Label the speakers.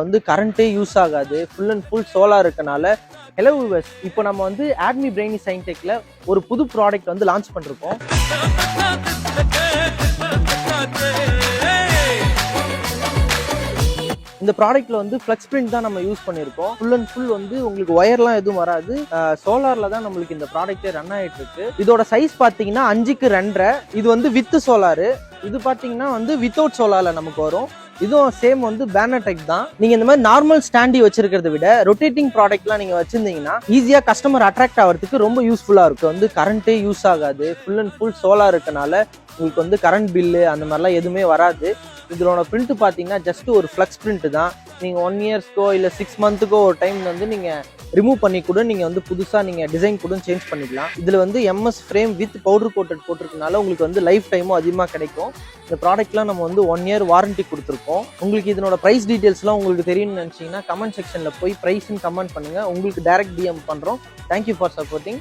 Speaker 1: வந்து கரண்ட்டே யூஸ் ஆகாது, full and full solar இருக்கனால. ஹலோ வியூவர்ஸ், இப்போ நம்ம வந்து ஆட்மி பிரெய்னி சைன்டெக்ல ஒரு புது ப்ராடக்ட் வந்து லான்ச் பண்ணிருக்கோம். இந்த ப்ராடக்ட்ல வந்து ஃப்ளெக்ஸ் பிரிண்ட் தான் நம்ம யூஸ் பண்ணியிருக்கோம். ஃபுல் அண்ட் ஃபுல் வந்து உங்களுக்கு ஒயர்லாம் எதுவும் வராது, சோலார்ல தான் நம்மளுக்கு இந்த ப்ராடக்டே ரன் ஆயிட்டு இருக்கு. இதோட சைஸ் பாத்தீங்கன்னா 5க்கு 2.5. இது வந்து வித் சோலாரு. இது பாத்தீங்கன்னா வந்து வித்தவுட் சோலார்ல நமக்கு வரும். இதுவும் சேம் வந்து பேனர் டைப் தான். நீங்க இந்த மாதிரி நார்மல் ஸ்டாண்டி வச்சிருக்கிறத விட ரொட்டேட்டிங் ப்ராடக்ட்லாம் நீங்க வச்சிருந்தீங்கன்னா ஈஸியா கஸ்டமர் அட்ராக்ட் ஆகிறதுக்கு ரொம்ப யூஸ்ஃபுல்லா இருக்கும். வந்து கரண்ட்டே யூஸ் ஆகாது, ஃபுல் அண்ட் ஃபுல் சோலார் இருக்கனால உங்களுக்கு வந்து கரண்ட் பில்லு அந்த மாதிரிலாம் எதுவுமே வராது. இதோட பிரிண்ட் பார்த்தீங்கன்னா ஜஸ்ட் ஒரு ஃப்ளெக்ஸ் பிரிண்ட் தான். நீங்கள் 1 இயர்ஸ்க்கோ இல்லை 6 மந்த்துக்கோ ஒரு டைம் வந்து நீங்கள் ரிமூவ் பண்ணி கூட நீங்கள் வந்து புதுசாக நீங்கள் டிசைன் கூட சேஞ்ச் பண்ணிக்கலாம். இதில் வந்து MS frame with powder coated போட்டிருக்கனால உங்களுக்கு வந்து லைஃப் டைமும் அதிகமாக கிடைக்கும். இந்த ப்ராடக்ட்லாம் நம்ம வந்து 1 இயர் வாரண்டி கொடுத்துருக்கோம். உங்களுக்கு இதனோட ப்ரைஸ் டீட்டெயில்ஸ்லாம் உங்களுக்கு தெரியும்னு நினச்சிங்கன்னா கமெண்ட் செக்ஷனில் போய் ப்ரைஸ்ன்னு கமெண்ட் பண்ணுங்கள். உங்களுக்கு டைரக்ட் DM பண்ணுறோம். Thank you for supporting.